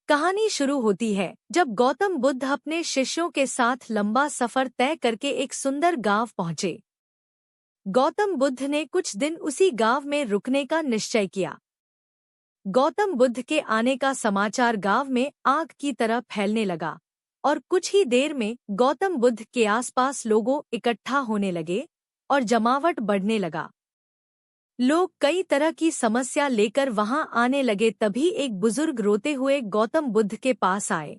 कहानी शुरू होती है जब गौतम बुद्ध अपने शिष्यों के साथ लंबा सफर तय करके एक सुंदर गांव पहुंचे। गौतम बुद्ध ने कुछ दिन उसी गांव में रुकने का निश्चय किया। गौतम बुद्ध के आने का समाचार गांव में आग की तरह फैलने लगा और कुछ ही देर में गौतम बुद्ध के आसपास लोगों इकट्ठा होने लगे और जमावट बढ़ने लगा। लोग कई तरह की समस्या लेकर वहां आने लगे। तभी एक बुजुर्ग रोते हुए गौतम बुद्ध के पास आए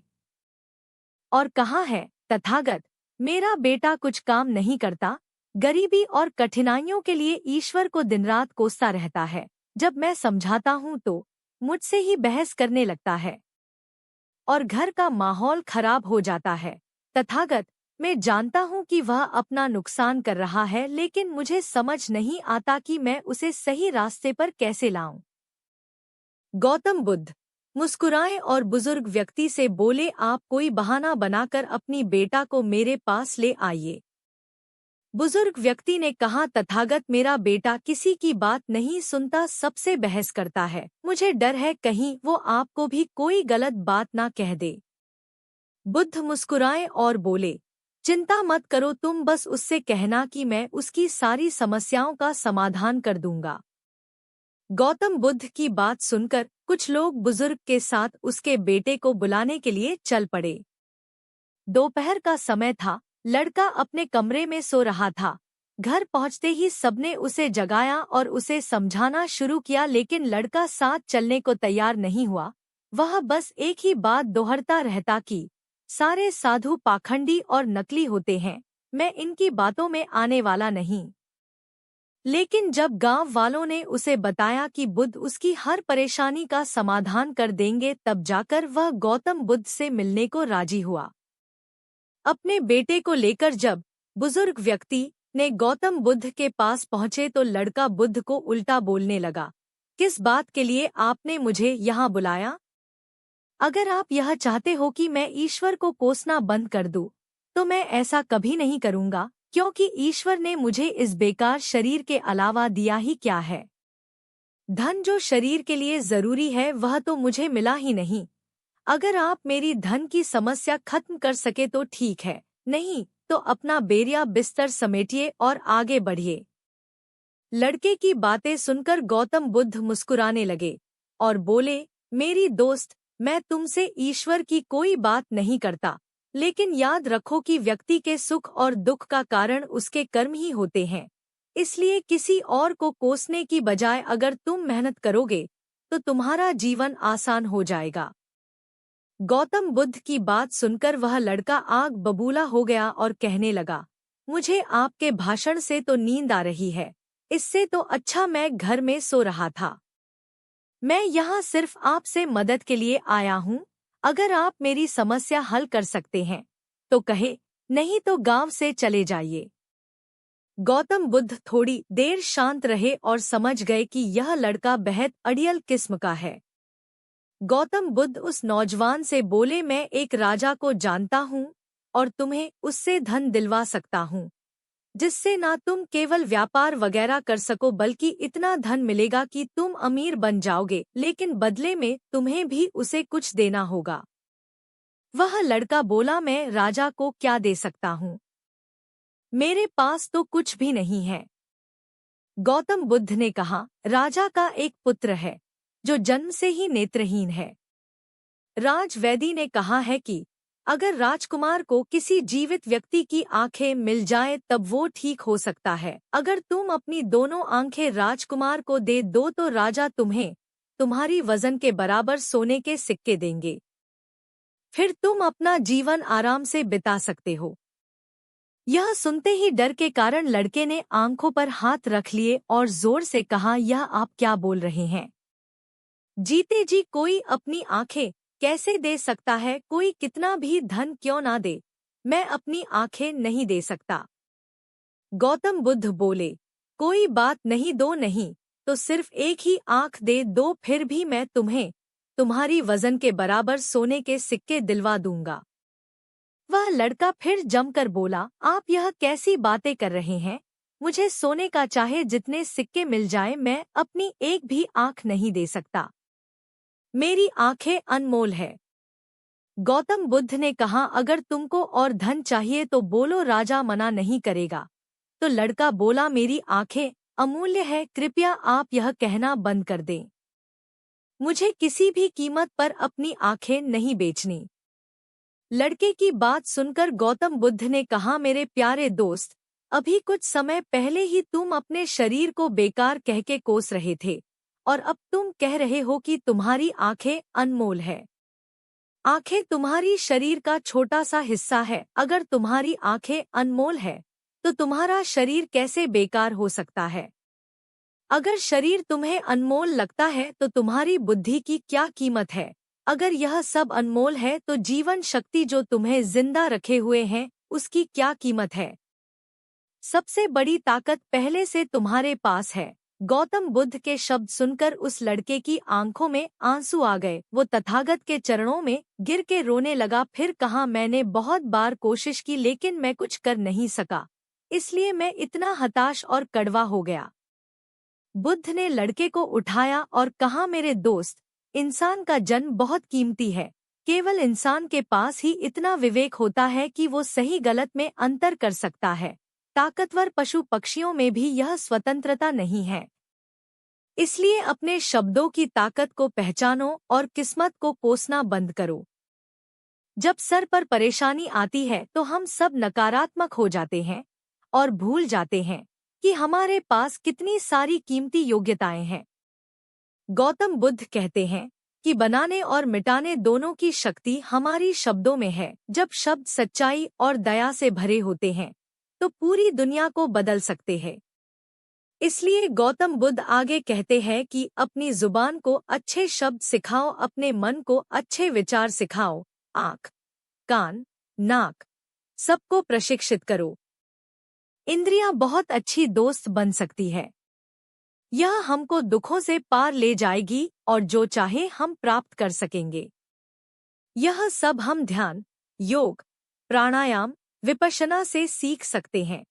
और कहा है, तथागत, मेरा बेटा कुछ काम नहीं करता, गरीबी और कठिनाइयों के लिए ईश्वर को दिन रात कोसता रहता है। जब मैं समझाता हूँ तो मुझसे ही बहस करने लगता है और घर का माहौल खराब हो जाता है। तथागत, मैं जानता हूँ कि वह अपना नुकसान कर रहा है, लेकिन मुझे समझ नहीं आता कि मैं उसे सही रास्ते पर कैसे लाऊं। गौतम बुद्ध मुस्कुराए और बुजुर्ग व्यक्ति से बोले, आप कोई बहाना बनाकर अपनी बेटा को मेरे पास ले आइए। बुजुर्ग व्यक्ति ने कहा, तथागत, मेरा बेटा किसी की बात नहीं सुनता, सबसे बहस करता है। मुझे डर है कहीं वो आपको भी कोई गलत बात ना कह दे। बुद्ध मुस्कुराए और बोले, चिंता मत करो, तुम बस उससे कहना कि मैं उसकी सारी समस्याओं का समाधान कर दूंगा। गौतम बुद्ध की बात सुनकर कुछ लोग बुजुर्ग के साथ उसके बेटे को बुलाने के लिए चल पड़े। दोपहर का समय था, लड़का अपने कमरे में सो रहा था। घर पहुंचते ही सबने उसे जगाया और उसे समझाना शुरू किया, लेकिन लड़का साथ चलने को तैयार नहीं हुआ। वह बस एक ही बात दोहराता रहता कि सारे साधु पाखंडी और नकली होते हैं, मैं इनकी बातों में आने वाला नहीं। लेकिन जब गांव वालों ने उसे बताया कि बुद्ध उसकी हर परेशानी का समाधान कर देंगे, तब जाकर वह गौतम बुद्ध से मिलने को राजी हुआ। अपने बेटे को लेकर जब बुजुर्ग व्यक्ति ने गौतम बुद्ध के पास पहुंचे तो लड़का बुद्ध को उल्टा बोलने लगा, किस बात के लिए आपने मुझे यहाँ बुलाया? अगर आप यह चाहते हो कि मैं ईश्वर को कोसना बंद कर दूं, तो मैं ऐसा कभी नहीं करूंगा, क्योंकि ईश्वर ने मुझे इस बेकार शरीर के अलावा दिया ही क्या है। धन जो शरीर के लिए जरूरी है वह तो मुझे मिला ही नहीं। अगर आप मेरी धन की समस्या खत्म कर सके तो ठीक है, नहीं तो अपना बेरिया बिस्तर समेटिए और आगे बढ़िए। लड़के की बातें सुनकर गौतम बुद्ध मुस्कुराने लगे और बोले, मेरी दोस्त, मैं तुमसे ईश्वर की कोई बात नहीं करता, लेकिन याद रखो कि व्यक्ति के सुख और दुख का कारण उसके कर्म ही होते हैं। इसलिए किसी और को कोसने की बजाय अगर तुम मेहनत करोगे तो तुम्हारा जीवन आसान हो जाएगा। गौतम बुद्ध की बात सुनकर वह लड़का आग बबूला हो गया और कहने लगा, मुझे आपके भाषण से तो नींद आ रही है, इससे तो अच्छा मैं घर में सो रहा था। मैं यहाँ सिर्फ आपसे मदद के लिए आया हूँ। अगर आप मेरी समस्या हल कर सकते हैं तो कहे, नहीं तो गांव से चले जाइए। गौतम बुद्ध थोड़ी देर शांत रहे और समझ गए कि यह लड़का बेहद अड़ियल किस्म का है। गौतम बुद्ध उस नौजवान से बोले, मैं एक राजा को जानता हूँ और तुम्हें उससे धन दिलवा सकता हूँ, जिससे ना तुम केवल व्यापार वगैरह कर सको बल्कि इतना धन मिलेगा कि तुम अमीर बन जाओगे, लेकिन बदले में तुम्हें भी उसे कुछ देना होगा। वह लड़का बोला, मैं राजा को क्या दे सकता हूँ, मेरे पास तो कुछ भी नहीं है। गौतम बुद्ध ने कहा, राजा का एक पुत्र है जो जन्म से ही नेत्रहीन है। राजवैदी ने कहा है कि अगर राजकुमार को किसी जीवित व्यक्ति की आंखें मिल जाएं तब वो ठीक हो सकता है। अगर तुम अपनी दोनों आंखें राजकुमार को दे दो तो राजा तुम्हें तुम्हारी वजन के बराबर सोने के सिक्के देंगे, फिर तुम अपना जीवन आराम से बिता सकते हो। यह सुनते ही डर के कारण लड़के ने आंखों पर हाथ रख लिए और जोर से कहा, यह आप क्या बोल रहे हैं? जीते जी कोई अपनी आंखें कैसे दे सकता है? कोई कितना भी धन क्यों ना दे, मैं अपनी आंखें नहीं दे सकता। गौतम बुद्ध बोले, कोई बात नहीं, दो नहीं तो सिर्फ एक ही आंख दे दो, फिर भी मैं तुम्हें तुम्हारी वजन के बराबर सोने के सिक्के दिलवा दूंगा। वह लड़का फिर जमकर बोला, आप यह कैसी बातें कर रहे हैं? मुझे सोने का चाहे जितने सिक्के मिल जाए, मैं अपनी एक भी आंख नहीं दे सकता। मेरी आंखें अनमोल है। गौतम बुद्ध ने कहा, अगर तुमको और धन चाहिए तो बोलो, राजा मना नहीं करेगा। तो लड़का बोला, मेरी आंखें अमूल्य है, कृपया आप यह कहना बंद कर दें। मुझे किसी भी कीमत पर अपनी आंखें नहीं बेचनी। लड़के की बात सुनकर गौतम बुद्ध ने कहा, मेरे प्यारे दोस्त, अभी कुछ समय पहले ही तुम अपने शरीर को बेकार कह के कोस रहे थे और अब तुम कह रहे हो कि तुम्हारी आंखें अनमोल है। आंखें तुम्हारी शरीर का छोटा सा हिस्सा है। अगर तुम्हारी आंखें अनमोल है तो तुम्हारा शरीर कैसे बेकार हो सकता है? अगर शरीर तुम्हें अनमोल लगता है तो तुम्हारी बुद्धि की क्या कीमत है? अगर यह सब अनमोल है तो जीवन शक्ति जो तुम्हें जिंदा रखे हुए हैं उसकी क्या कीमत है? सबसे बड़ी ताकत पहले से तुम्हारे पास है। गौतम बुद्ध के शब्द सुनकर उस लड़के की आंखों में आंसू आ गए। वो तथागत के चरणों में गिर के रोने लगा। फिर कहा, मैंने बहुत बार कोशिश की लेकिन मैं कुछ कर नहीं सका, इसलिए मैं इतना हताश और कड़वा हो गया। बुद्ध ने लड़के को उठाया और कहा, मेरे दोस्त, इंसान का जन्म बहुत कीमती है। केवल इंसान के पास ही इतना विवेक होता है कि वो सही गलत में अंतर कर सकता है। ताकतवर पशु पक्षियों में भी यह स्वतंत्रता नहीं है। इसलिए अपने शब्दों की ताकत को पहचानो और किस्मत को कोसना बंद करो। जब सर पर परेशानी आती है तो हम सब नकारात्मक हो जाते हैं और भूल जाते हैं कि हमारे पास कितनी सारी कीमती योग्यताएं हैं। गौतम बुद्ध कहते हैं कि बनाने और मिटाने दोनों की शक्ति हमारी शब्दों में है। जब शब्द सच्चाई और दया से भरे होते हैं तो पूरी दुनिया को बदल सकते हैं। इसलिए गौतम बुद्ध आगे कहते हैं कि अपनी जुबान को अच्छे शब्द सिखाओ, अपने मन को अच्छे विचार सिखाओ, आँख, कान, नाक सबको प्रशिक्षित करो। इंद्रियां बहुत अच्छी दोस्त बन सकती है। यह हमको दुखों से पार ले जाएगी और जो चाहे हम प्राप्त कर सकेंगे। यह सब हम ध्यान, योग, प्राणायाम, विपश्यना से सीख सकते हैं।